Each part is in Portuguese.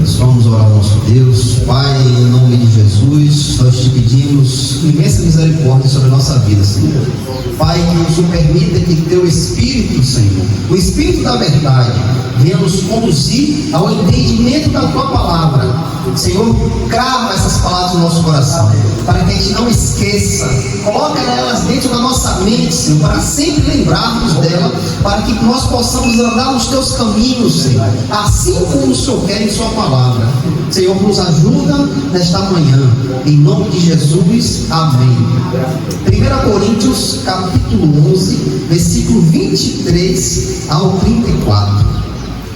Deus. Vamos orar ao nosso Deus. Pai, em nome de Jesus, nós te pedimos imensa misericórdia sobre a nossa vida, Senhor. Pai, que nos permita que teu Espírito, Senhor, o Espírito da verdade, venha nos conduzir ao entendimento da tua palavra. Senhor, crava essas palavras no nosso coração, para que a gente não esqueça. Coloca elas dentro da nossa mente, Senhor, para sempre lembrarmos dela, para que nós possamos andar nos teus caminhos, Senhor, assim como o Senhor quer em sua palavra. Senhor, nos ajuda nesta manhã, em nome de Jesus, amém. 1 Coríntios capítulo 11, versículo 23 ao 34.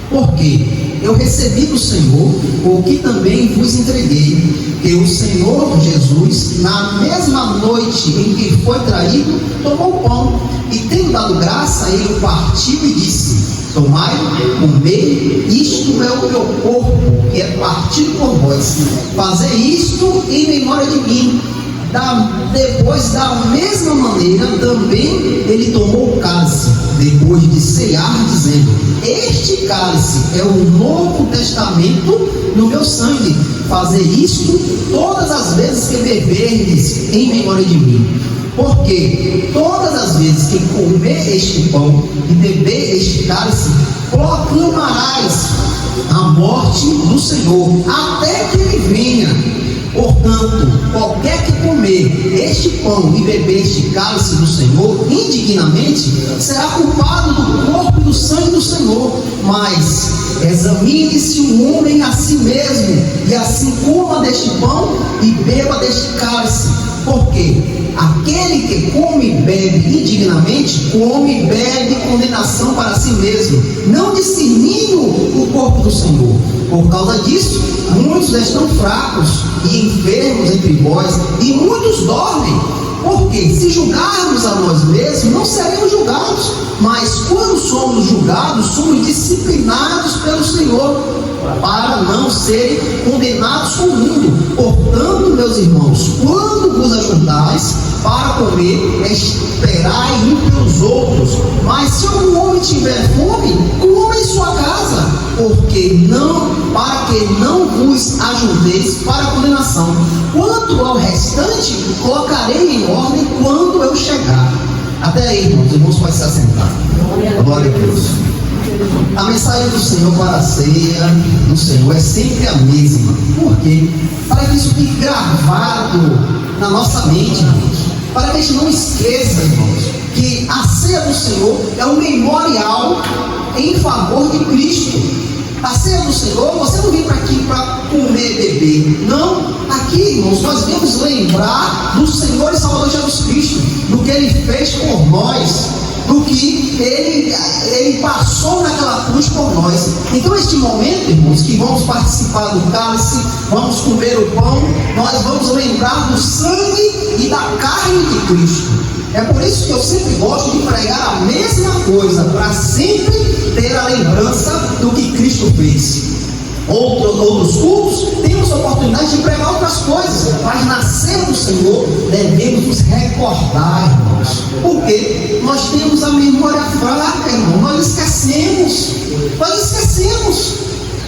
Porque eu recebi do Senhor o que também vos entreguei, que o Senhor Jesus, na mesma noite em que foi traído, tomou o pão, e tendo dado graça, ele o partiu e disse: tomai, comei, isto é o meu corpo, que é partido por vós. Fazei isto em memória de mim. Depois, da mesma maneira, também ele tomou o cálice, depois de cear, dizendo: este cálice é o novo testamento no meu sangue. Fazei isto todas as vezes que beberdes em memória de mim. Porque todas as vezes que comer este pão e beber este cálice, proclamarás a morte do Senhor, até que ele venha. Portanto, qualquer que comer este pão e beber este cálice do Senhor indignamente, será culpado do corpo e do sangue do Senhor. Mas examine-se o homem a si mesmo, e assim coma deste pão e beba deste cálice. Porque aquele que come e bebe indignamente, come e bebe condenação para si mesmo, não discernindo o corpo do Senhor. Por causa disso, muitos estão fracos e enfermos entre vós, e muitos dormem. Porque se julgarmos a nós mesmos, não seremos julgados. Mas quando somos julgados, somos disciplinados pelo Senhor, para não serem condenados com o mundo. Portanto, meus irmãos, quando vos ajuntais para comer, esperai um pelos outros. Mas se algum homem tiver fome, coma em sua casa, para que não vos ajunteis para a condenação. Quanto ao restante, colocarei em ordem quando eu chegar. Até aí, irmãos, podem se assentar. Glória a Deus. A mensagem do Senhor para a ceia do Senhor é sempre a mesma. Por quê? Para que isso fique gravado na nossa mente, irmãos. Para que a gente não esqueça, irmãos, que a ceia do Senhor é um memorial em favor de Cristo. A ceia do Senhor, você não vem para aqui para comer e beber. Não. Aqui, irmãos, nós devemos lembrar do Senhor e Salvador Jesus Cristo, do que Ele fez por nós, do que ele passou naquela cruz por nós. Então, este momento, irmãos, que vamos participar do cálice, vamos comer o pão, nós vamos lembrar do sangue e da carne de Cristo. É por isso que eu sempre gosto de pregar a mesma coisa, para sempre ter a lembrança do que Cristo fez. Outros cultos, temos a oportunidade de pregar outras coisas, mas na ceia do Senhor devemos nos recordar, irmãos, porque nós temos a memória fraca, irmão. Nós esquecemos.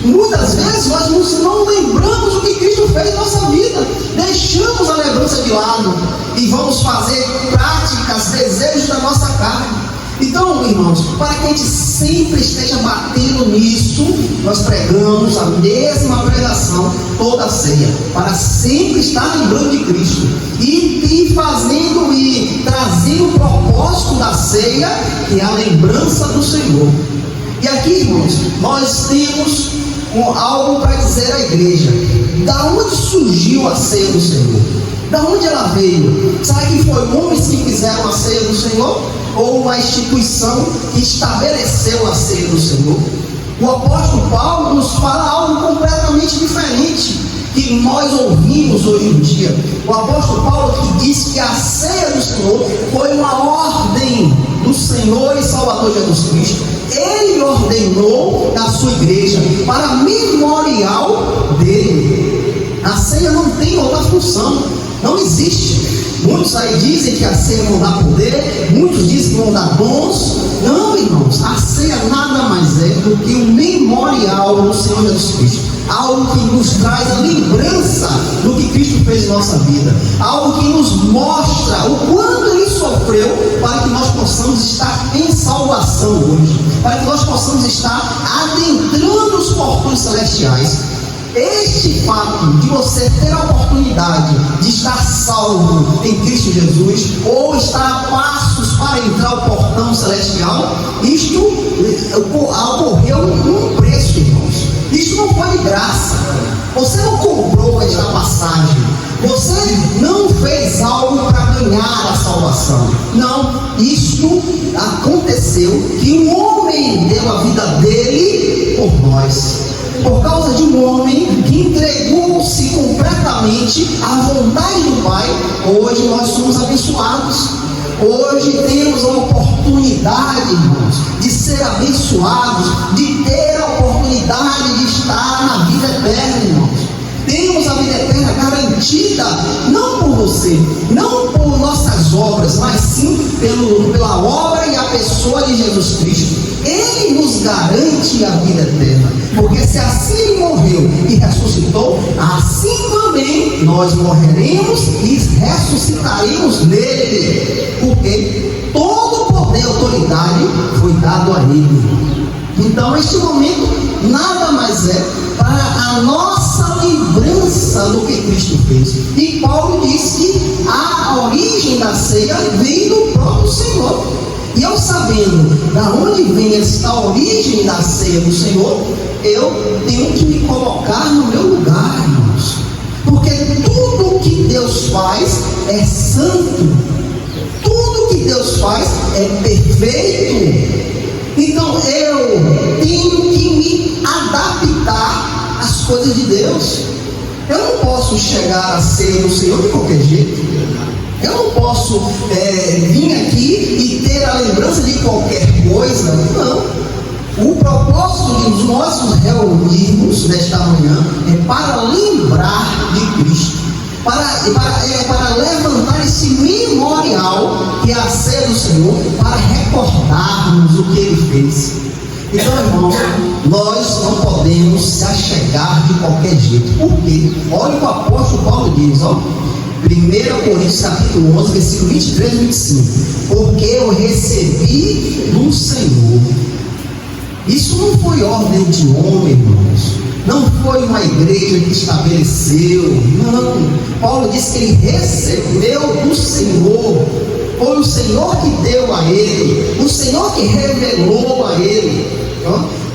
Muitas vezes nós não lembramos o que Cristo fez em nossa vida, deixamos a lembrança de lado e vamos fazer práticas, desejos da nossa carne. Então, irmãos, para que a gente sempre esteja batendo nisso, nós pregamos a mesma pregação toda a ceia, para sempre estar lembrando de Cristo e fazendo e trazendo o propósito da ceia, que é a lembrança do Senhor. E aqui, irmãos, nós temos algo para dizer à igreja. Da onde surgiu a ceia do Senhor? Da onde ela veio? Será que foi homens que fizeram a ceia do Senhor? Ou uma instituição que estabeleceu a ceia do Senhor? O apóstolo Paulo nos fala algo completamente diferente que nós ouvimos hoje em dia. O apóstolo Paulo que diz que a ceia do Senhor foi uma ordem do Senhor e Salvador Jesus Cristo. Ele ordenou a sua igreja para memorial dele. A ceia não tem outra função, não existe. Muitos aí dizem que a ceia não dá poder, muitos dizem que não dá dons. Não, irmãos, a ceia nada mais é do que um memorial do Senhor Jesus Cristo. algo que nos traz a lembrança do que Cristo fez em nossa vida, algo que nos mostra o quanto Ele sofreu para que nós possamos estar em salvação hoje, para que nós possamos estar adentrando os portões celestiais. Este fato de você ter a oportunidade de estar salvo em Cristo Jesus, ou estar a passos para entrar o portão celestial, isto ocorreu num preço, irmãos. Isto não foi de graça. Você não comprou esta passagem. Você não fez algo para ganhar a salvação. Não, isto aconteceu que um homem deu a vida dele por nós. Por causa de um homem que entregou-se completamente à vontade do Pai, hoje nós somos abençoados. Hoje temos a oportunidade, irmãos, de ser abençoados, de ter a oportunidade de estar na vida eterna, irmãos. Temos a vida eterna garantida, não por você, não por nossas obras, mas sim pela obra e a pessoa de Jesus Cristo. Ele nos garante a vida eterna, porque se assim Ele morreu e ressuscitou, assim também nós morreremos e ressuscitaremos nele, porque todo poder e autoridade foi dado a Ele. Então este momento nada mais é para a nossa lembrança do que Cristo fez. E Paulo diz que a origem da ceia vem do próprio Senhor. E eu sabendo da onde vem esta origem da ceia do Senhor, eu tenho que me colocar no meu lugar, irmãos. Porque tudo que Deus faz é santo. Tudo que Deus faz é perfeito. Então eu tenho que me adaptar às coisas de Deus. Eu não posso chegar à ceia do Senhor de qualquer jeito. Eu não posso vir aqui e ter a lembrança de qualquer coisa. Não. O propósito de nós nos reunirmos nesta manhã é para lembrar de Cristo, para levantar esse memorial que é a ceia do Senhor, para recordarmos o que Ele fez. Então, irmãos, nós não podemos se achegar de qualquer jeito. Por quê? Olha o que o apóstolo Paulo diz, 1 Coríntios capítulo 11, versículo 23 e 25. Porque eu recebi do Senhor. Isso não foi ordem de homem, irmãos. Não foi uma igreja que estabeleceu. Não. Paulo diz que ele recebeu do Senhor. Foi o Senhor que deu a ele. O Senhor que revelou a ele.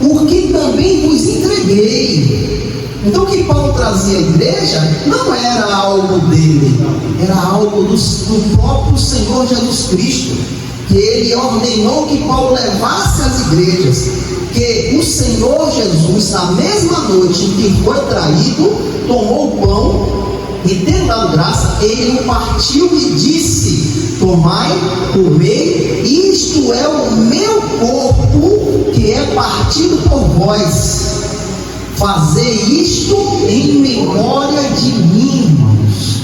Porque também vos entreguei. Então o que Paulo trazia à igreja não era algo dele, era algo do próprio Senhor Jesus Cristo, que ele ordenou que Paulo levasse às igrejas, que o Senhor Jesus, na mesma noite em que foi traído, tomou o pão e, tendo dado graça, ele o partiu e disse: tomai, comei, isto é o meu corpo que é partido por vós. Fazer isto em memória de mim, irmãos.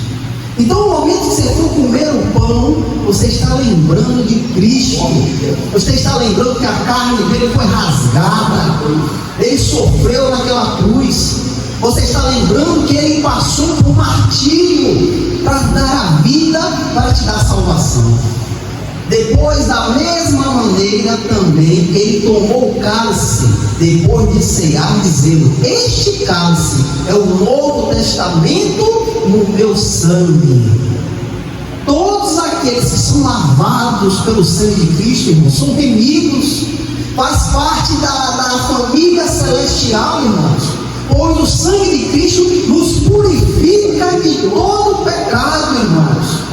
Então, no momento que você for comer o pão, você está lembrando de Cristo. Você está lembrando que a carne dele foi rasgada. Ele sofreu naquela cruz. Você está lembrando que ele passou por martírio para dar a vida, para te dar salvação. Depois, da mesma maneira também, ele tomou o cálice, depois de ceiar, dizendo: este cálice é o Novo Testamento no meu sangue. Todos aqueles que são lavados pelo sangue de Cristo, irmãos, são remidos, faz parte da família celestial, irmãos, pois o sangue de Cristo nos purifica de todo pecado, irmãos.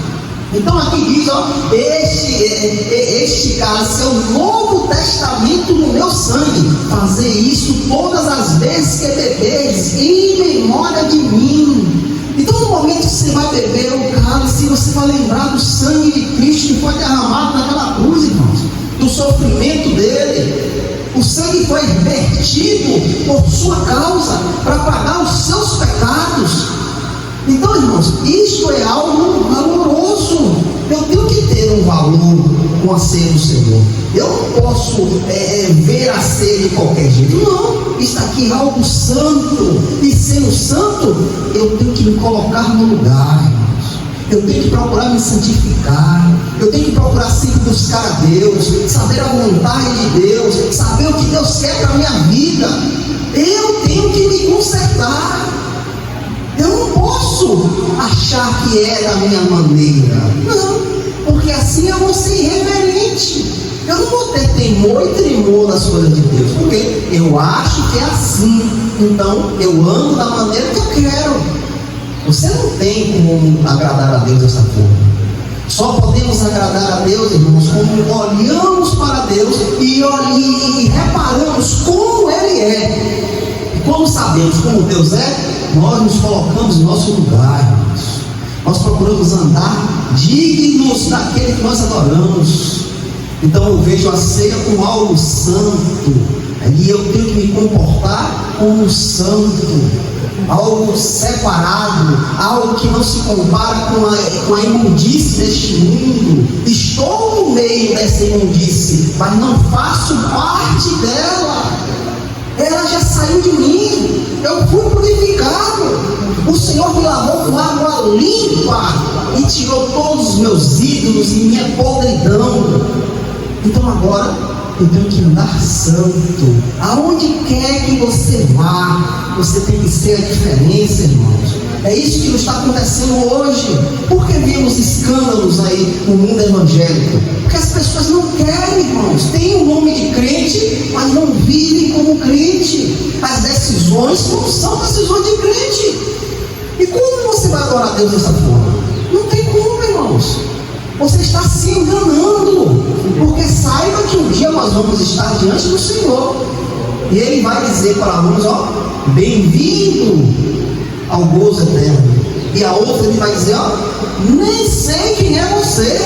Então aqui diz, este cálice é o Novo Testamento no meu sangue. Fazer isso todas as vezes que beberes, em memória de mim. Então no momento que você vai beber o cálice, você vai lembrar do sangue de Cristo que foi derramado naquela cruz, irmãos, do sofrimento dele. O sangue foi vertido por sua causa, para pagar os seus pecados. Então, irmãos, isto é algo valoroso. Eu tenho que ter um valor. com a ceia do Senhor. Eu não posso ver a ceia de qualquer jeito. Não, isso aqui é algo santo. E sendo santo, eu tenho que me colocar no lugar, irmãos. Eu tenho que procurar me santificar. Eu tenho que procurar sempre buscar a Deus, saber a vontade de Deus, saber o que Deus quer para a minha vida. Eu tenho que me consertar. Eu não posso achar que é da minha maneira. Não, porque assim eu vou ser irreverente. Eu não vou ter temor e tremor nas coisas de Deus, porque eu acho que é assim. Então eu ando da maneira que eu quero. Você não tem como agradar a Deus dessa forma. Só podemos agradar a Deus, irmãos, como olhamos para Deus e reparamos como Ele é. E como sabemos como Deus é, nós nos colocamos em nosso lugar, irmãos. Nós procuramos andar dignos daquele que nós adoramos. Então eu vejo a ceia como algo santo, e eu tenho que me comportar como um santo, algo separado, algo que não se compara com a imundície deste mundo. Estou no meio dessa imundície, mas não faço parte dela. Ela já saiu de mim. Eu fui purificado. O Senhor me lavou com água limpa e tirou todos os meus ídolos e minha podridão. Então agora eu tenho que andar santo. Aonde quer que você vá, você tem que ser a diferença, irmãos. É isso que nos está acontecendo hoje. Por que vemos escândalos aí no mundo evangélico? Porque as pessoas não querem, irmãos. Tem o nome de crente, mas não vivem como crente. As decisões não são decisões de crente. E como você vai adorar a Deus dessa forma? Não tem como, irmãos. Você está se enganando, porque saiba que um dia nós vamos estar diante do Senhor, e Ele vai dizer para nós, ó, bem-vindo ao gozo eterno. E a outra Ele vai dizer, ó, nem sei quem é você,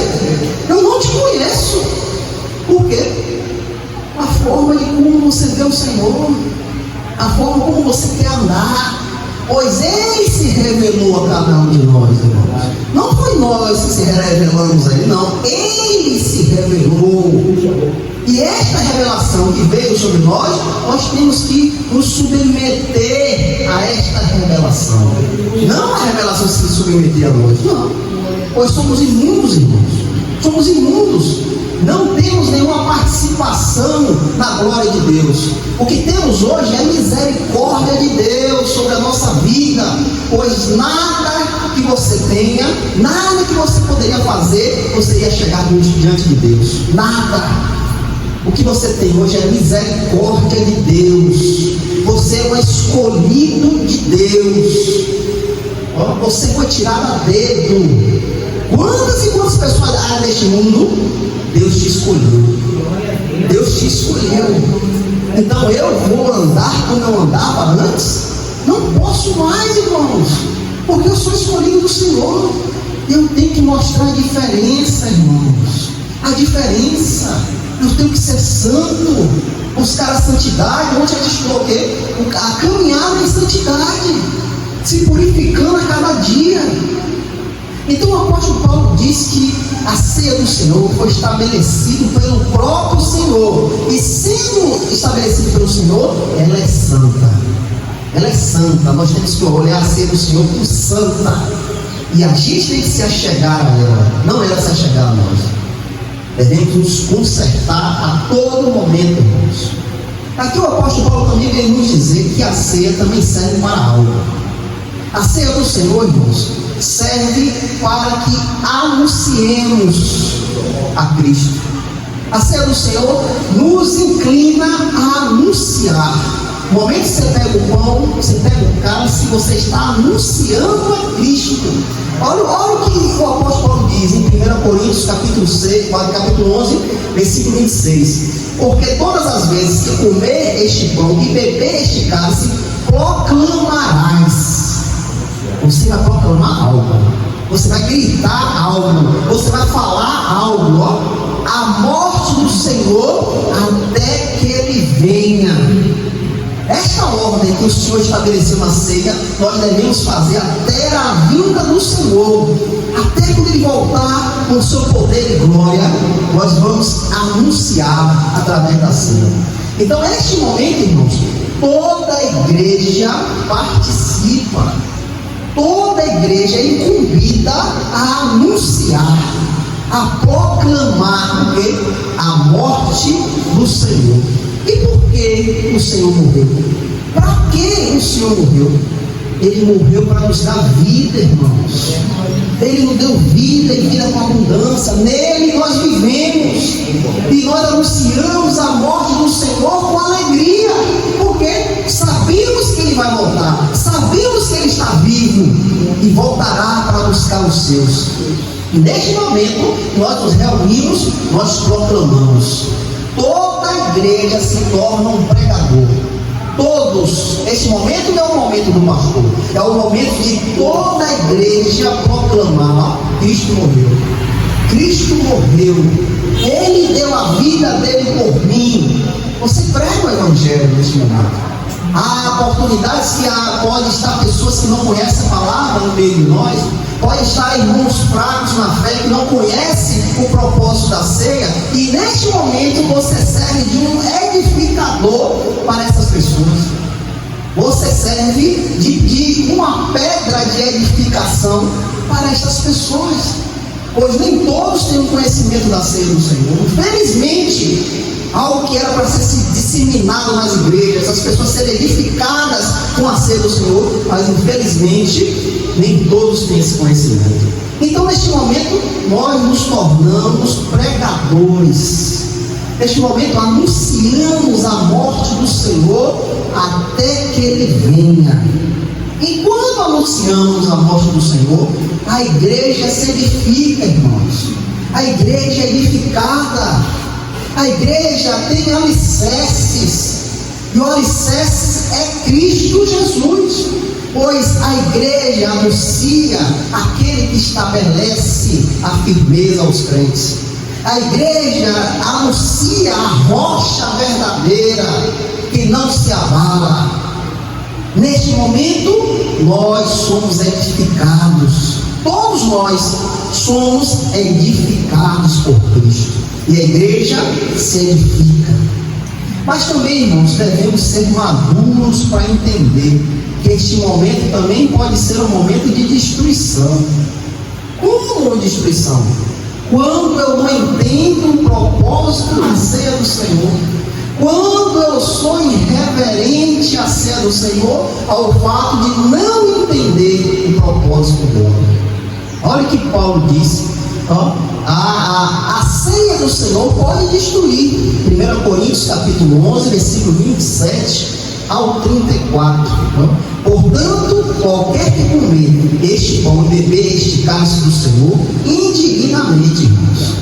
eu não te conheço. Por quê? A forma de como você vê o Senhor, a forma como você quer andar. Pois Ele se revelou a cada um de nós, irmãos. Não foi nós que se revelamos a Ele, não. Ele se revelou. E esta revelação que veio sobre nós, nós temos que nos submeter a esta revelação. Não a revelação se submeter a nós, não. Pois somos imundos, irmãos. Somos imundos. Não temos nenhuma participação na glória de Deus. O que temos hoje é a misericórdia de Deus sobre a nossa vida. Pois nada que você tenha, nada que você poderia fazer, você ia chegar diante de Deus. Nada. O que você tem hoje é a misericórdia de Deus. Você é um escolhido de Deus. Você foi tirado a dedo. Quantas e quantas pessoas há neste mundo? Deus te escolheu. Deus te escolheu. Então eu vou andar como eu andava antes? Não posso mais, irmãos, porque eu sou escolhido do Senhor. Eu tenho que mostrar a diferença, irmãos. A diferença. Eu tenho que ser santo, buscar a santidade. Onde a gente estudou o quê? A caminhada em santidade, se purificando a cada dia. Então o apóstolo Paulo diz que a ceia do Senhor foi estabelecido pelo próprio Senhor, e sendo estabelecido pelo Senhor, ela é santa. Ela é santa. Nós temos que olhar a ceia do Senhor como santa, e a gente tem que se achegar a ela, não ela se achegar a nós. Devemos nos consertar a todo momento, irmãos. Aqui o apóstolo Paulo também vem nos dizer que a ceia também serve para algo. A ceia do Senhor, irmãos, serve para que anunciemos a Cristo. A ceia do Senhor nos inclina a anunciar. No momento que você pega o pão, você pega o cálice, você está anunciando a Cristo. Olha o que o apóstolo Paulo diz em 1 Coríntios capítulo 11, versículo 26. Porque todas as vezes que comer este pão e beber este cálice, proclamarás. Você vai proclamar algo, você vai gritar algo, você vai falar algo, ó, a morte do Senhor até que Ele venha. Esta ordem que o Senhor estabeleceu na ceia, nós devemos fazer até a vinda do Senhor. até quando Ele voltar com o seu poder e glória, nós vamos anunciar através da ceia. Então, neste momento, irmãos, toda a igreja participa, toda a igreja é incumbida a anunciar, a proclamar a morte do Senhor. E por que o Senhor morreu? Para que o Senhor morreu? Ele morreu para nos dar vida, irmãos. Ele nos deu vida e vida com abundância. Nele nós vivemos. E nós anunciamos a morte do Senhor com alegria. Porque sabemos que Ele vai voltar. Sabemos que Ele está vivo e voltará para buscar os seus. E neste momento nós nos reunimos, nós proclamamos. Toda a igreja se torna um pregador. Todos, este momento não é o momento do pastor, é o momento de toda a igreja proclamar: Cristo morreu, Cristo morreu, Ele deu a vida dele por mim. Você prega o Evangelho neste momento. Há oportunidades que pode estar pessoas que não conhecem a palavra no meio de nós, pode estar irmãos fracos na fé que não conhecem o propósito da ceia, e neste momento você serve de um edificador para essas pessoas. Você serve de uma pedra de edificação para essas pessoas, pois nem todos têm o conhecimento da ceia do Senhor. Infelizmente, algo que era para ser disseminado nas igrejas, as pessoas serem edificadas com a ceia do Senhor, mas infelizmente nem todos têm esse conhecimento. Então, neste momento, nós nos tornamos pregadores. Neste momento, anunciamos a morte do Senhor até que Ele venha. E quando anunciamos a morte do Senhor, a igreja se edifica, irmãos. A igreja é edificada. A igreja tem alicerces. E o alicerce é Cristo Jesus. Pois a igreja anuncia aquele que estabelece a firmeza aos crentes. A igreja anuncia a rocha verdadeira que não se abala. Neste momento, nós somos edificados. Todos nós somos edificados por Cristo. E a igreja se edifica. Mas também, irmãos, devemos ser maduros para entender que este momento também pode ser um momento de destruição. Como destruição? Quando eu não entendo o propósito da ceia do Senhor, quando eu sou irreverente à ceia do Senhor, ao fato de não entender o propósito dela. Olha o que Paulo disse. A ceia do Senhor pode destruir. 1 Coríntios capítulo 11, versículo 27 ao 34. Portanto, qualquer que comer este pão e beber este cálice do Senhor, indignamente, irmãos,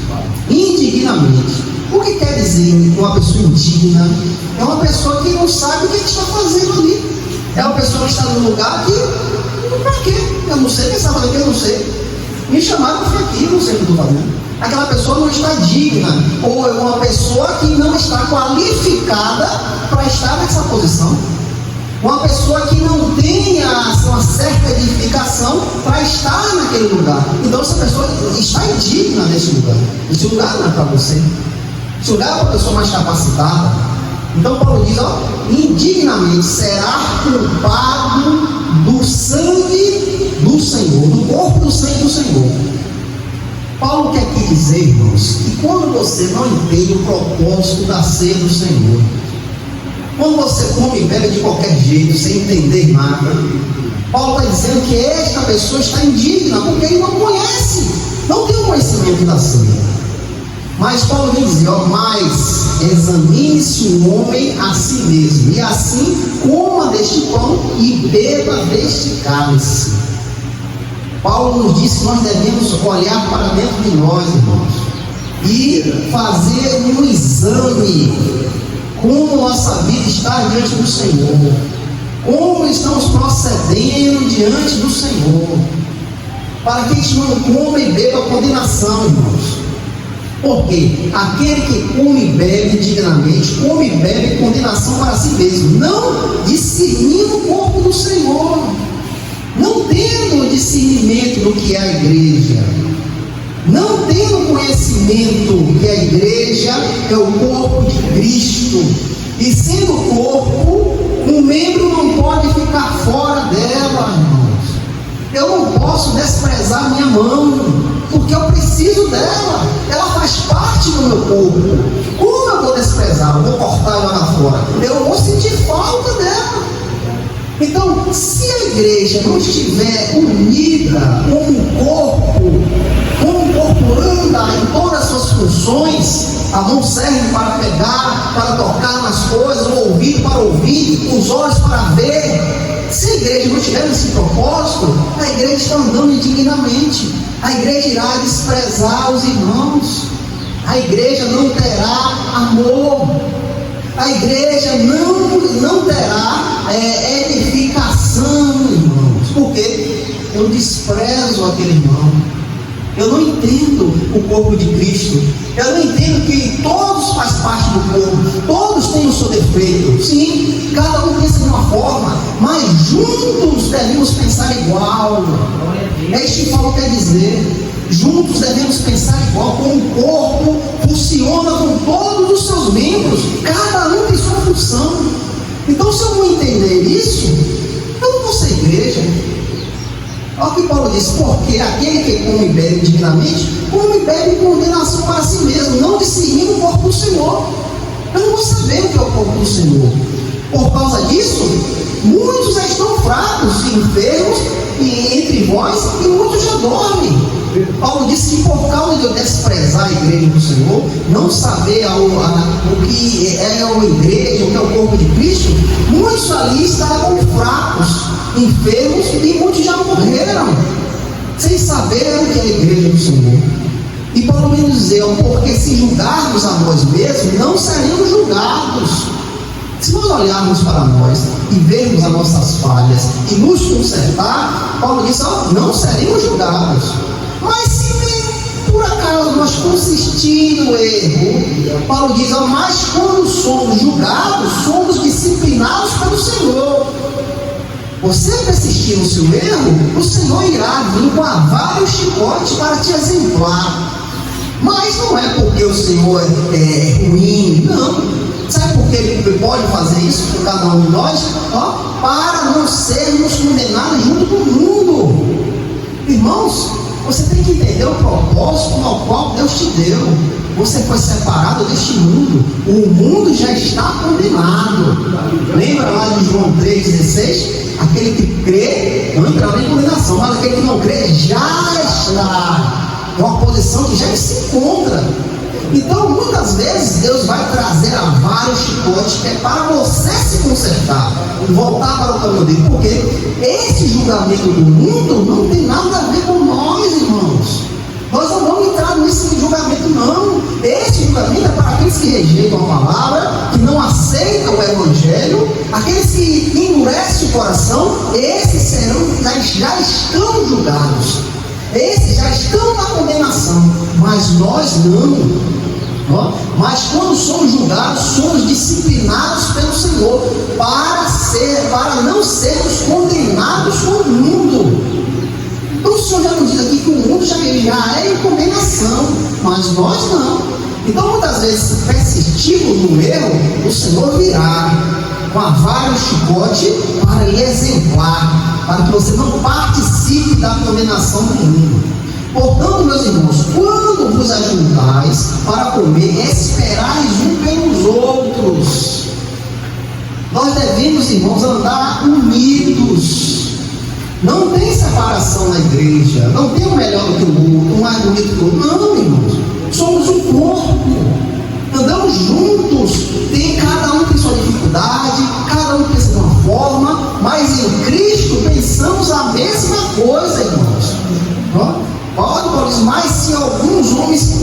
indignamente. O que quer dizer uma pessoa indigna? É uma pessoa que não sabe o que está fazendo ali. É uma pessoa que está num lugar que, para quê? Eu não sei, quem está fazendo aqui, eu não sei. Me chamaram para aqui, não sei o que eu estou fazendo. Aquela pessoa não está digna, ou é uma pessoa que não está qualificada para estar nessa posição. Uma pessoa que não tenha uma certa edificação para estar naquele lugar. Então essa pessoa está indigna nesse lugar. Esse lugar não é para você. Esse lugar é para a pessoa mais capacitada. Então Paulo diz, indignamente será culpado do sangue do Senhor, do corpo do sangue do Senhor. Paulo quer aqui dizer, irmãos, que quando você não entende o propósito da ceia do Senhor, quando você come e bebe de qualquer jeito, sem entender nada, Paulo está dizendo que esta pessoa está indigna, porque ele não conhece, não tem o conhecimento da ceia. Mas Paulo vem dizer, mas examine-se o homem a si mesmo, e assim coma deste pão e beba deste cálice. Paulo nos disse que nós devemos olhar para dentro de nós, irmãos, e fazer um exame, como nossa vida está diante do Senhor, como estamos procedendo diante do Senhor, para que a gente não coma e beba condenação, irmãos. Porque aquele que come e bebe indignamente, come e bebe condenação para si mesmo, não discernindo o corpo do Senhor. não tendo discernimento do que é a igreja, não tendo conhecimento que a igreja é o corpo de Cristo, e sendo corpo, um membro não pode ficar fora dela, irmãos. Eu não posso desprezar minha mão, porque eu preciso dela, ela faz parte do meu corpo. Como eu vou desprezar? Eu vou cortar ela lá fora? Eu vou sentir falta dela. Então, se a igreja não estiver unida como um corpo anda em todas as suas funções, a mão serve para pegar, para tocar nas coisas, o ouvido para ouvir, os olhos para ver. Se a igreja não tiver esse propósito, a igreja está andando indignamente, a igreja irá desprezar os irmãos, a igreja não terá amor, a igreja não terá edificação, irmãos. Por quê? Eu desprezo aquele irmão, eu não entendo o corpo de Cristo, eu não entendo que todos fazem parte do corpo, todos têm o seu defeito. Sim, cada um pensa de uma forma, mas juntos devemos pensar igual. É isso que Paulo quer dizer. Juntos devemos pensar igual, como o corpo funciona com todos os seus membros, cada um tem sua função. Então, se eu não entender isso, eu não vou ser igreja. Olha o que Paulo diz: porque aquele que come e bebe indignamente, come e bebe em condenação para si mesmo, não discernindo o corpo do Senhor. Eu não vou saber o que é o corpo do Senhor. Por causa disso, muitos já estão fracos e enfermos entre vós, e muitos já dormem. Paulo disse que por causa de eu desprezar a igreja do Senhor, não saber o que é a igreja, o que é o corpo de Cristo, muitos ali estavam fracos, enfermos, e muitos já morreram, sem saber o que é a igreja do Senhor. E Paulo vem dizer: porque se julgarmos a nós mesmos, não seremos julgados. Se nós olharmos para nós e vermos as nossas falhas e nos consertar, Paulo diz: não seremos julgados. Mas se por acaso nós consistir no erro, Paulo diz: mas quando somos julgados, somos disciplinados pelo Senhor. Você persistir no seu erro, o Senhor irá vir com a vara e o chicote para te exemplar. Mas não é porque o Senhor é ruim, não. Sabe por que Ele pode fazer isso com cada um de nós? Para não sermos condenados junto com o mundo. Irmãos, você tem que entender o propósito ao qual Deus te deu. Você foi separado deste mundo. O mundo já está condenado. Lembra lá de João 3,16? Aquele que crê não entrará em condenação, mas aquele que não crê já está. É uma posição que já se encontra. Então, muitas vezes, Deus vai trazer a vara e o chicote, que é para você se consertar e voltar para o caminho dele. Porque esse julgamento do mundo não tem nada a ver com nós, irmãos. Nós não vamos entrar nesse julgamento, não. Esse julgamento é para aqueles que rejeitam a palavra, que não aceitam o Evangelho, aqueles que endurecem o coração. Esses já estão julgados. Esses já estão na condenação, mas nós não. Mas quando somos julgados, somos disciplinados pelo Senhor para não sermos condenados com o mundo. Então o Senhor já nos diz aqui que o mundo já é em condenação, mas nós não. Então muitas vezes, se persistirmos no erro, o Senhor virá com a vara e o chicote para lhe exemplar, para que você não participe da condenação do mundo. Portanto, meus irmãos, quando vos ajuntais para comer, esperais um pelos outros. Nós devemos, irmãos, andar unidos. Não tem separação na igreja, não tem um melhor do que o outro, um mais bonito que o outro. Não, irmãos, somos um corpo. Andamos juntos, cada um tem sua dificuldade, cada um pensa de uma forma, mas em Cristo pensamos a mesma coisa, irmãos. Paulo diz: mas se alguns homens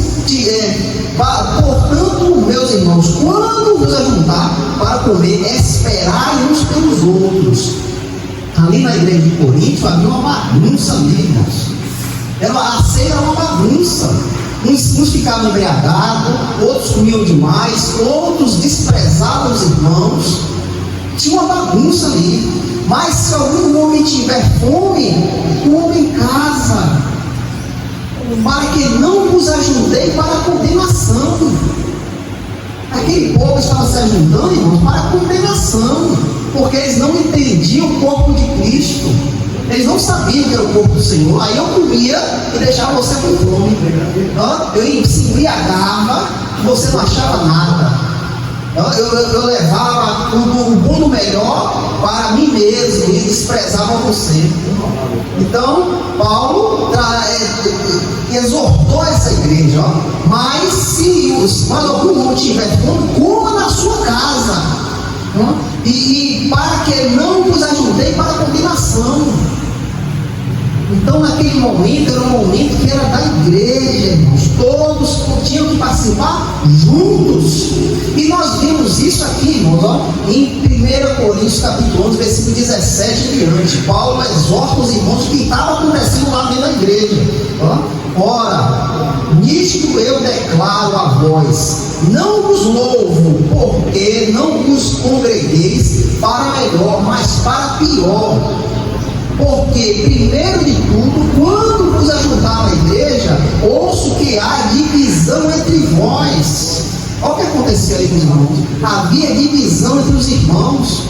portanto, meus irmãos, quando vos ajuntar para comer, esperai uns pelos outros. Ali na igreja de Corinto havia uma bagunça ali, irmãos. A ceia era uma bagunça. Uns ficavam embriagados, outros comiam demais, outros desprezavam os irmãos. Tinha uma bagunça ali. Mas se algum homem tiver fome, o homem em casa, para que não vos ajuntei para a condenação. Aquele povo estava se ajuntando, irmãos, para a condenação, porque eles não entendiam o corpo de Cristo. Eles não sabiam que era o corpo do Senhor. Aí eu comia e deixava você com fome. Eu se embriagava e você não achava nada. Eu levava o bom do melhor para mim mesmo e desprezava você. Então, Paulo exortou essa igreja, mas se algum homem tiver fome, coma na sua casa, e para que não vos ajuntei para a condenação. Então, naquele momento, era um momento que era da igreja, irmãos. Todos tinham que participar juntos. E nós vimos isso aqui, irmãos, em 1 Coríntios capítulo 11, versículo 17 e diante. Paulo exorta os irmãos que estava acontecendo lá dentro da igreja. Ora, nisto eu declaro a vós, não vos louvo, porque não vos congregueis para melhor, mas para pior. Porque, primeiro de tudo, quando vos ajuntar na igreja, ouço que há divisão entre vós. Olha o que acontecia ali com os irmãos. Havia divisão entre os irmãos.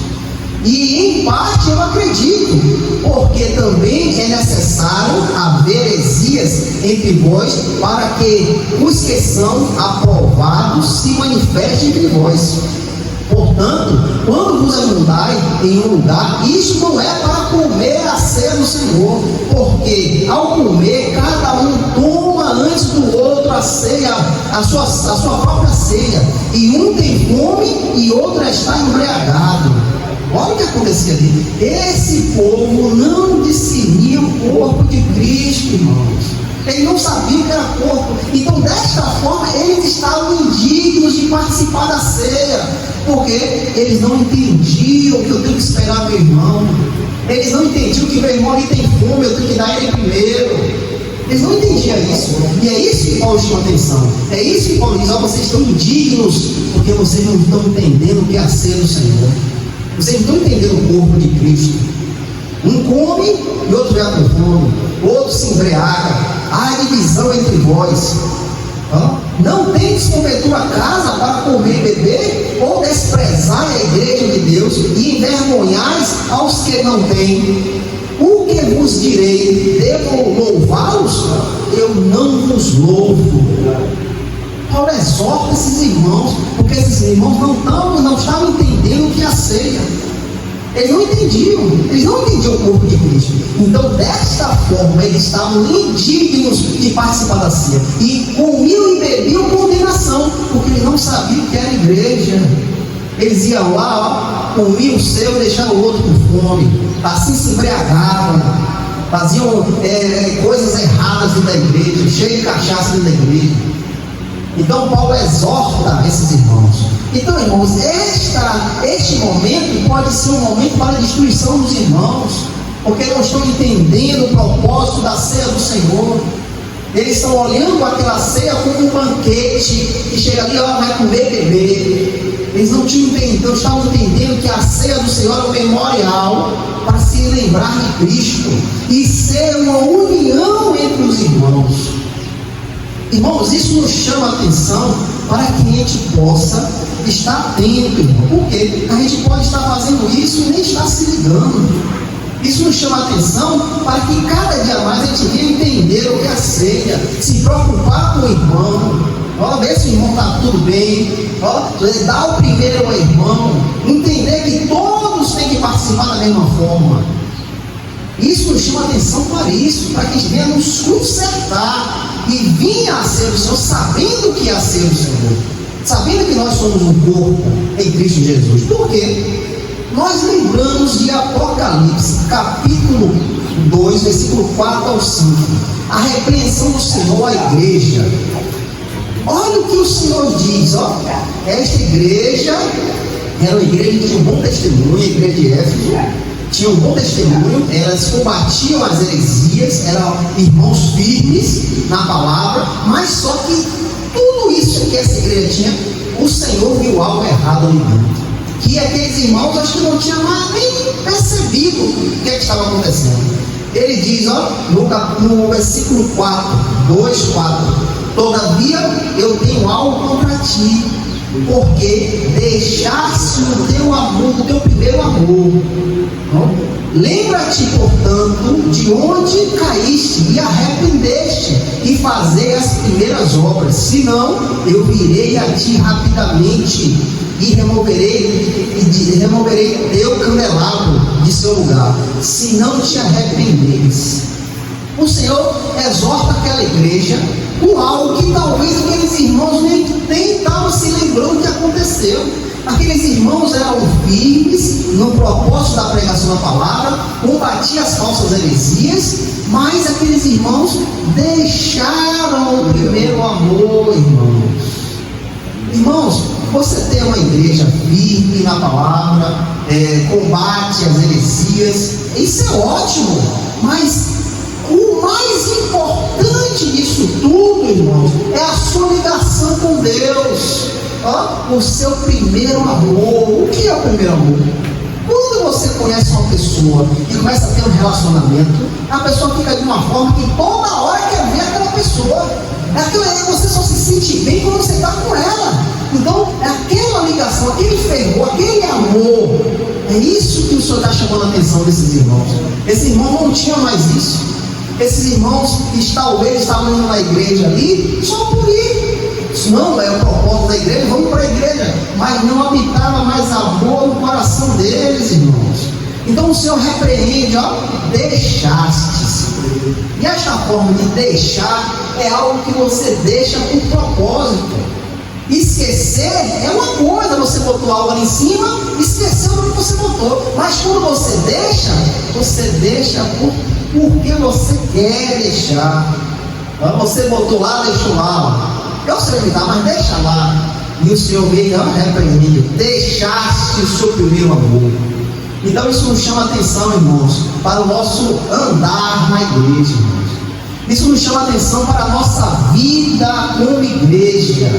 E em parte eu acredito, porque também é necessário haver heresias entre vós, para que os que são aprovados se manifestem entre vós. Portanto, quando vos ajuntai em um lugar, isso não é para comer a ceia do Senhor, porque ao comer, cada um toma antes do outro a ceia, a sua própria ceia, e um tem fome e outro está embriagado. Olha o que acontecia ali. Esse povo não discernia o corpo de Cristo, irmãos. Eles não sabiam que era corpo. Então, desta forma, eles estavam indignos de participar da ceia, porque eles não entendiam que eu tenho que esperar meu irmão. Eles não entendiam que meu irmão ali tem fome, eu tenho que dar ele primeiro. Eles não entendiam isso. E é isso que Paulo chama atenção. É isso que Paulo diz: vocês estão indignos, porque vocês não estão entendendo o que é a ceia do Senhor. Vocês não estão entendendo o corpo de Cristo. Um come e outro vai com fome, outro se embriaga. Há divisão entre vós. Não tendes porventura casa para comer e beber, ou desprezai a igreja de Deus e envergonhais aos que não têm. O que vos direi? Devo louvá-los? Eu não vos louvo. Paulo exorta esses irmãos, porque esses irmãos não estavam entendendo o que é a ceia. Eles não entendiam o corpo de Cristo. Então, desta forma, eles estavam indignos de participar da ceia. E comiam e bebiam condenação, porque eles não sabiam o que era igreja. Eles iam lá, comiam o seu e deixavam o outro com fome. Assim se embriagavam, faziam coisas erradas dentro da igreja, cheio de cachaça dentro da igreja. Então Paulo exorta esses irmãos. Então, irmãos, este momento pode ser um momento para a destruição dos irmãos, porque não estão entendendo o propósito da ceia do Senhor. Eles estão olhando aquela ceia como um banquete, que chega ali, vai comer e beber. Eles não estavam entendendo que a ceia do Senhor é um memorial para se lembrar de Cristo e ser uma união entre os irmãos. Irmãos, isso nos chama a atenção para que a gente possa estar atento, irmão, porque a gente pode estar fazendo isso e nem estar se ligando. Isso nos chama a atenção para que cada dia mais a gente venha entender o que é a ceia, se preocupar com o irmão, ver se o irmão está tudo bem, dar o primeiro ao irmão, entender que todos têm que participar da mesma forma. Isso nos chama atenção para isso, para que a gente venha nos consertar e vir a ser o Senhor, sabendo que é a ser o Senhor, sabendo que nós somos um corpo em Cristo Jesus. Por quê? Nós lembramos de Apocalipse, capítulo 2, versículo 4 ao 5, a repreensão do Senhor à igreja. Olha o que o Senhor diz, esta igreja era uma igreja que tinha um bom testemunho, a igreja de Éfeso. Tinha um bom testemunho, elas combatiam as heresias, eram irmãos firmes na palavra, mas só que tudo isso que essa igreja tinha, o Senhor viu algo errado ali dentro. que aqueles irmãos acho que não tinham mais nem percebido o que estava acontecendo. Ele diz, ó, no versículo 4, 2:4: todavia eu tenho algo contra ti, porque deixaste o teu amor, o teu primeiro amor. Lembra-te, portanto, de onde caíste e arrependeste, e fazei as primeiras obras, senão eu virei a ti rapidamente e removerei teu candelabro de seu lugar, se não te arrependeres. O Senhor exorta aquela igreja com algo que talvez aqueles irmãos nem estavam se lembrando que aconteceu. Aqueles irmãos eram firmes no propósito da pregação da palavra, combatiam as falsas heresias, mas aqueles irmãos deixaram o primeiro amor, irmãos. Irmãos, você tem uma igreja firme na palavra, combate as heresias, isso é ótimo, mas o mais importante disso tudo, irmãos, é a sua ligação com Deus. O seu primeiro amor. O que é o primeiro amor? Quando você conhece uma pessoa e começa a ter um relacionamento, a pessoa fica de uma forma que toda hora quer ver aquela pessoa. Você só se sente bem quando você está com ela. Então, aquela ligação, aquele fervor, aquele amor, é isso que o Senhor está chamando a atenção desses irmãos. Esse irmão não tinha mais isso. Esses irmãos talvez estavam indo na igreja ali só por ir. Não é o propósito da igreja, vamos para a igreja, mas não habitava mais amor no coração deles, irmãos. Então o Senhor repreende, deixastes. E esta forma de deixar é algo que você deixa por propósito. Esquecer é uma coisa, você botou algo ali em cima, esqueceu o que você botou. Mas quando você deixa porque você quer deixar. Você botou lá, deixou lá. Eu sei onde está, mas deixa lá. E o Senhor veio repreendendo. Deixaste o seu primeiro amor. Então isso nos chama atenção, irmãos, para o nosso andar na igreja, irmãos. Isso nos chama atenção para a nossa vida como igreja.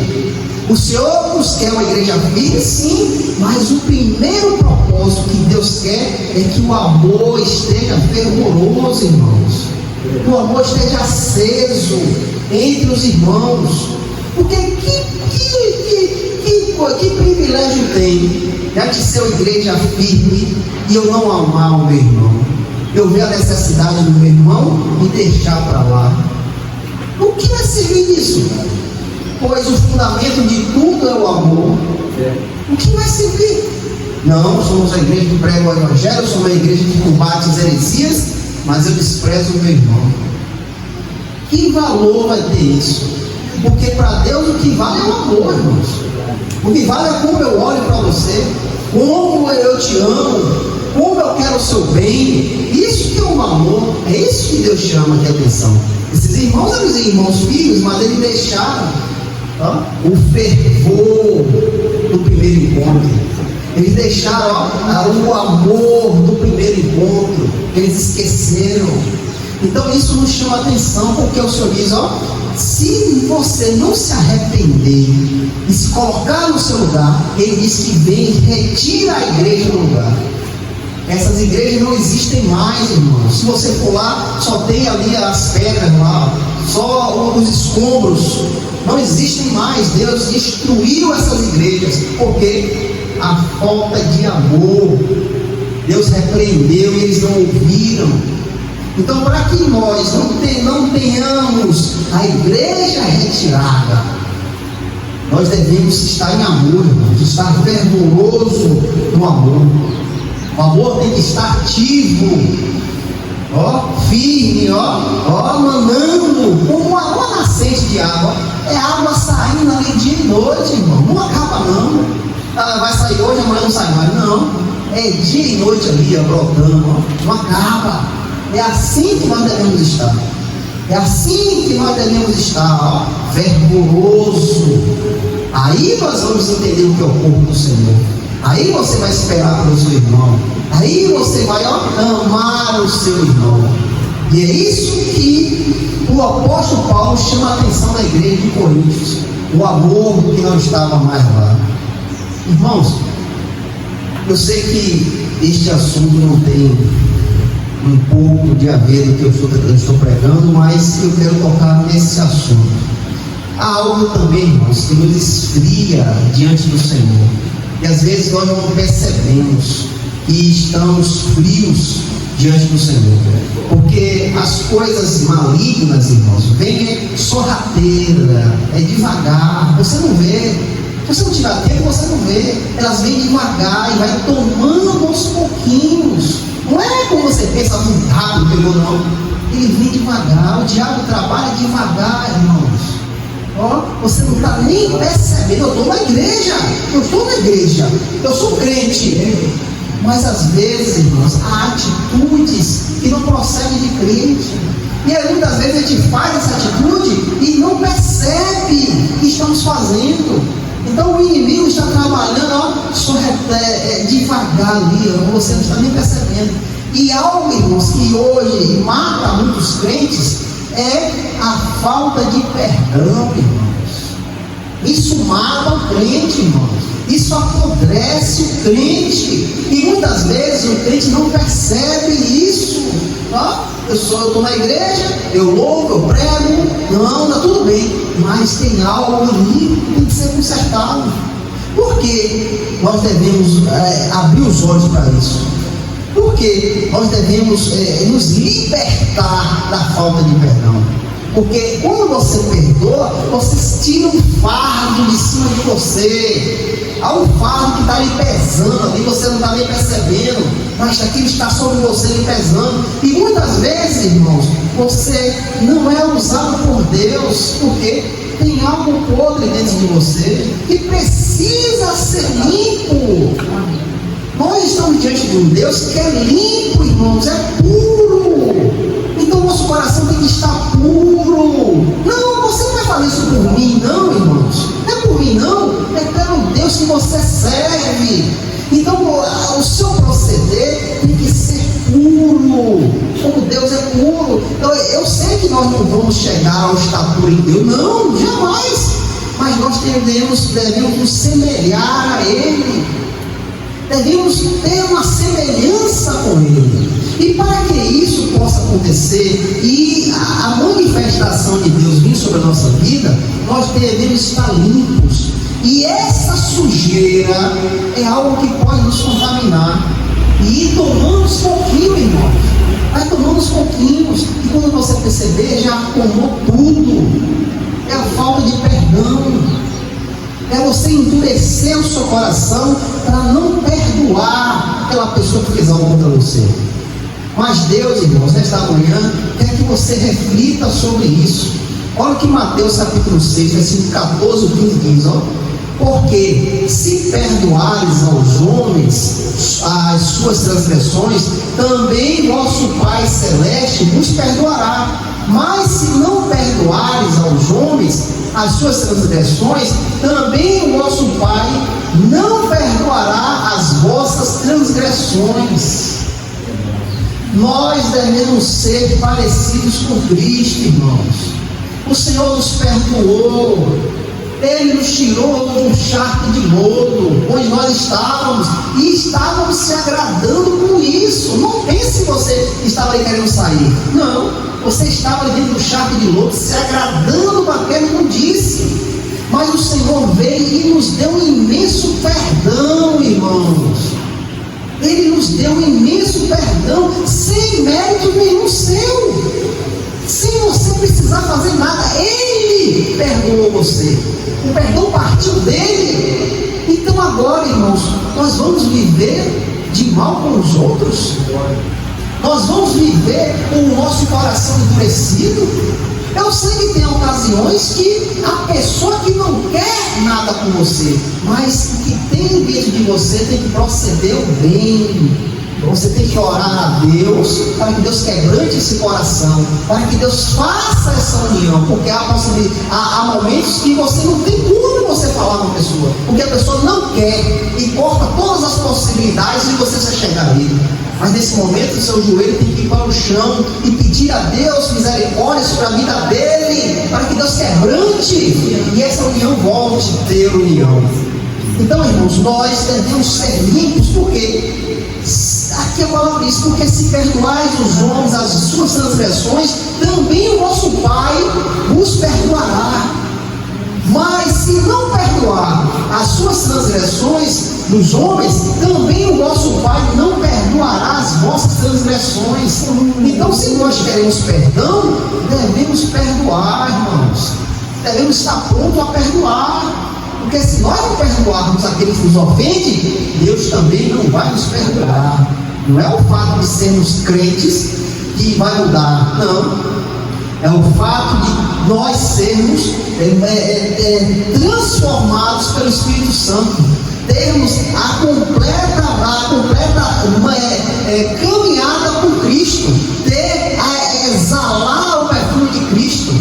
O Senhor nos quer uma igreja firme, sim, mas o primeiro propósito que Deus quer é que o amor esteja fervoroso, irmãos. Que o amor esteja aceso entre os irmãos. Porque que privilégio tem de ser uma igreja firme e eu não amar o meu irmão? Eu ver a necessidade do meu irmão e deixar para lá. O que vai servir disso? Pois o fundamento de tudo é o amor. O que vai servir? Não, somos a igreja que prega o evangelho, somos a igreja que combate as heresias, mas eu desprezo o meu irmão. Que valor vai ter isso? Porque para Deus o que vale é o amor, irmãos. O que vale é como eu olho para você, como eu te amo, como eu quero o seu bem. Isso que é o amor, é isso que Deus chama de atenção. Esses irmãos eram os irmãos filhos, mas eles deixaram o fervor do primeiro encontro. Eles deixaram o amor do primeiro encontro. Eles esqueceram. Então isso nos chama atenção, porque o Senhor diz, se você não se arrepender e se colocar no seu lugar, Ele diz que vem e retira a igreja do lugar. Essas igrejas não existem mais, irmãos. Se você for lá, só tem ali as pedras lá, só os escombros. Não existem mais. Deus destruiu essas igrejas, porque a falta de amor. Deus repreendeu e eles não ouviram. Então, para que nós não tenhamos a igreja retirada, nós devemos estar em amor, irmãos, estar fervoroso no amor. O amor tem que estar ativo, firme, manando, como uma nascente de água. É água saindo ali dia e noite, irmão. Não acaba não. Ela vai sair hoje, amanhã não sai mais. Não. É dia e noite ali, brotando, não acaba. É assim que nós devemos estar. É assim que nós devemos estar, fervoroso. Aí nós vamos entender o que é o corpo do Senhor. Aí você vai esperar pelo seu irmão. Aí você vai amar o seu irmão. E é isso que o apóstolo Paulo chama a atenção da igreja de Coríntios. O amor que não estava mais lá. Irmãos, Eu sei que este assunto não tem um pouco de a ver do que eu estou pregando, mas eu quero tocar nesse assunto. Há algo também, irmãos, que nos esfria diante do Senhor, e às vezes nós não percebemos e estamos frios diante do Senhor, porque as coisas malignas, irmãos, vêm sorrateira, devagar, você não vê. Se você não tiver tempo, você não vê. Elas vêm devagar e vai tomando aos pouquinhos. Não é como você pensa, muito rápido, pegou, não. Ele vem devagar. O diabo trabalha devagar, irmãos. Ó, você não está nem percebendo. Eu estou na igreja. Eu sou crente. Mas às vezes, irmãos, há atitudes que não procedem de crente. E aí muitas vezes a gente faz essa atitude e não percebe que estamos fazendo. Então o inimigo está trabalhando devagar ali, você não está nem percebendo. E algo, irmãos, que hoje mata muitos crentes é a falta de perdão, irmãos. Isso mata o crente, irmãos. Isso apodrece o crente. E muitas vezes o crente não percebe isso. Eu estou na igreja, eu louvo, eu prego, não, está tudo bem, mas tem algo ali que tem que ser consertado. Por que nós devemos abrir os olhos para isso? Porque nós devemos nos libertar da falta de perdão. Porque quando você perdoa, você tira um fardo de cima de você. Há um fardo que está lhe pesando, e você não está nem percebendo, mas aquilo está sobre você lhe pesando. E muitas vezes, irmãos, você não é usado por Deus, porque tem algo podre dentro de você que precisa ser limpo. Nós estamos diante de um Deus que é limpo, irmãos, é puro. Então nosso coração tem que estar puro. Não, você não vai fazer isso por mim, não, irmãos. Não é por mim, não. É pelo Deus que você serve. Então o seu proceder tem que ser puro. Como Deus é puro. Então, eu sei que nós não vamos chegar ao estatura em Deus, não, jamais. Mas nós devemos nos semelhar a Ele. Devemos ter uma semelhança com Ele. E para que isso possa acontecer e a manifestação de Deus vir sobre a nossa vida, nós devemos estar limpos. E essa sujeira é algo que pode nos contaminar. E ir tomando uns pouquinhos, irmãos. Vai tomando uns pouquinhos. E quando você perceber, já tomou tudo. É a falta de perdão. É você endurecer o seu coração para não perdoar aquela pessoa que fez algo contra você. Mas Deus, irmãos, nesta manhã, quer que você reflita sobre isso. Olha o que Mateus capítulo 6, versículo 14, 15 diz, ó. Porque se perdoares aos homens as suas transgressões, também vosso Pai Celeste vos perdoará. Mas se não perdoares aos homens as suas transgressões, também o vosso Pai não perdoará as vossas transgressões. Nós devemos ser parecidos com Cristo, irmãos. O Senhor nos perdoou. Ele nos tirou de um charco de lodo, onde nós estávamos, e estávamos se agradando com isso. Não pense que você estava ali querendo sair. Não, você estava ali dentro do charco de lodo, se agradando com aquela imundice. Mas o Senhor veio e nos deu um imenso perdão, irmãos. Ele nos deu um imenso perdão, sem mérito nenhum seu. Sem você precisar fazer nada, Ele perdoou você. O perdão partiu dele. Então agora, irmãos, nós vamos viver de mal com os outros? Nós vamos viver com o nosso coração endurecido? Eu sei que tem ocasiões que a pessoa que não quer nada com você, mas o que tem dentro de você tem que proceder o bem. Você tem que orar a Deus para que Deus quebrante esse coração, para que Deus faça essa união, porque há momentos que você não tem como você falar com a pessoa, porque a pessoa não quer e corta todas as possibilidades de você se chegar a Ele. Mas nesse momento o seu joelho tem que ir para o chão e pedir a Deus misericórdia sobre a vida dele, para que Deus quebrante e essa união volte a ter união. Então, irmãos, nós devemos ser limpos, porque porque se perdoais os homens as suas transgressões, também o vosso Pai vos perdoará. Mas se não perdoar as suas transgressões dos homens, também o vosso Pai não perdoará as vossas transgressões. Então, se nós queremos perdão, devemos perdoar, irmãos. Devemos estar prontos a perdoar. Porque se nós não perdoarmos aqueles que nos ofendem, Deus também não vai nos perdoar. Não é o fato de sermos crentes que vai mudar, não. É o fato de nós sermos transformados pelo Espírito Santo, termos a completa caminhada com Cristo, exalar o perfume de Cristo.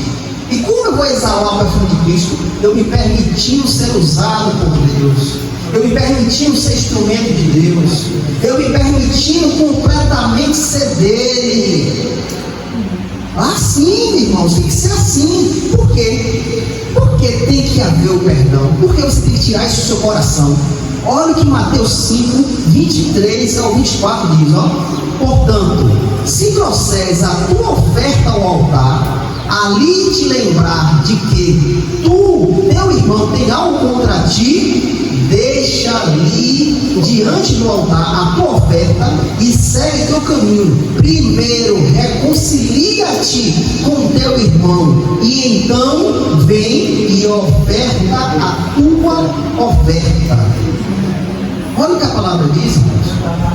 E como eu vou exalar o perfume de Cristo? Eu me permitindo ser usado por Deus, eu me permitindo ser instrumento de Deus, eu me permitindo completamente ser dele. Assim, irmãos, tem que ser assim. Por quê? Porque tem que haver o perdão. Porque você tem que tirar isso do seu coração. Olha o que Mateus 5, 23 ao 24 diz, ó. Portanto, se trouxeres a tua oferta ao altar, ali te lembrar de que teu irmão tem algo contra ti, deixa ali diante do altar a tua oferta e segue teu caminho. Primeiro reconcilia-te com teu irmão, e então vem e oferta a tua oferta. Olha o que a palavra diz, irmãos,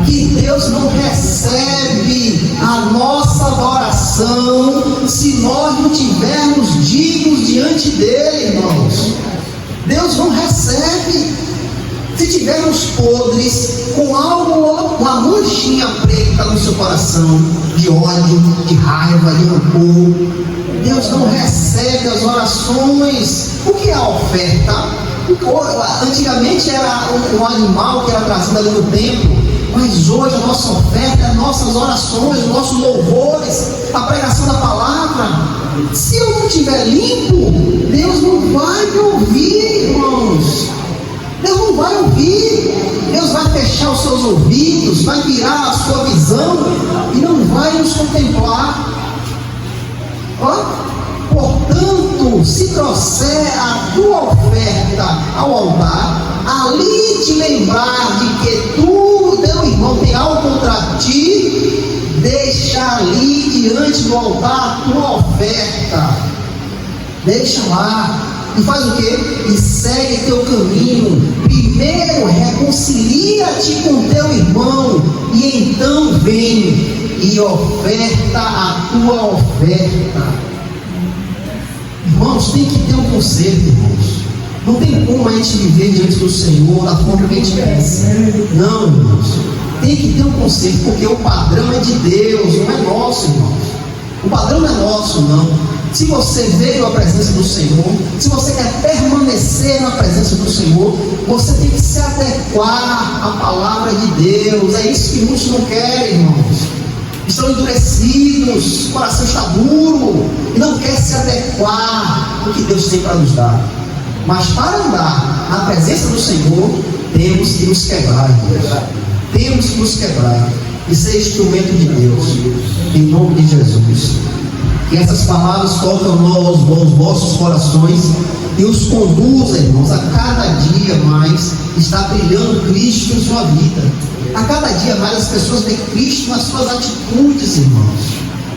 que Deus não recebe a nossa adoração se nós não tivermos dignos diante dele, irmãos. Deus não recebe. Se tivermos podres, com algo, uma manchinha preta no seu coração, de ódio, de raiva, de rancor, Deus não recebe as orações. O que é a oferta? Antigamente era um animal que era trazido ali no templo, mas hoje a nossa oferta é nossas orações, nossos louvores, a pregação da palavra. Se eu não estiver limpo, Deus não vai me ouvir, irmãos. Deus não vai ouvir. Deus vai fechar os seus ouvidos, vai virar a sua visão e não vai nos contemplar. Portanto, se trouxer a tua oferta ao altar, ali te lembrar de que teu irmão tem algo contra ti, deixa ali diante do altar a tua oferta. Deixa lá. E faz o quê? E segue teu caminho. Primeiro reconcilia-te com teu irmão, e então vem e oferta a tua oferta. Irmãos, tem que ter um conserto, irmãos. Não tem como a gente viver diante do Senhor da forma que a gente pensa. Não, irmãos. Tem que ter um conserto, porque o padrão é de Deus, não é nosso, irmãos. O padrão não é nosso, não. Se você veio à presença do Senhor, se você quer permanecer na presença do Senhor, você tem que se adequar à palavra de Deus. É isso que muitos não querem, irmãos. Estão endurecidos, o coração está duro e não quer se adequar ao que Deus tem para nos dar. Mas para andar na presença do Senhor, temos que nos quebrar, irmãos. Temos que nos quebrar e ser instrumento de Deus, em nome de Jesus. Que essas palavras tocam nos vossos corações e os conduza, irmãos, a cada dia mais está brilhando Cristo em sua vida. A cada dia mais as pessoas veem Cristo nas suas atitudes, irmãos.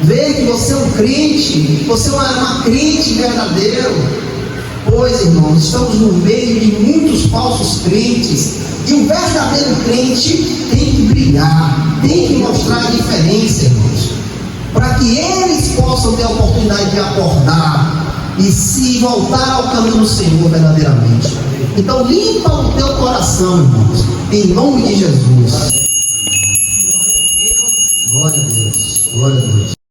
Vê que você é um crente, você é uma crente verdadeiro. Pois, irmãos, estamos no meio de muitos falsos crentes, e um verdadeiro crente tem que brilhar, tem que mostrar a diferença, irmãos, para que eles possam ter a oportunidade de acordar e se voltar ao caminho do Senhor verdadeiramente. Então limpa o teu coração, irmãos, em nome de Jesus. Glória a Deus, glória a Deus.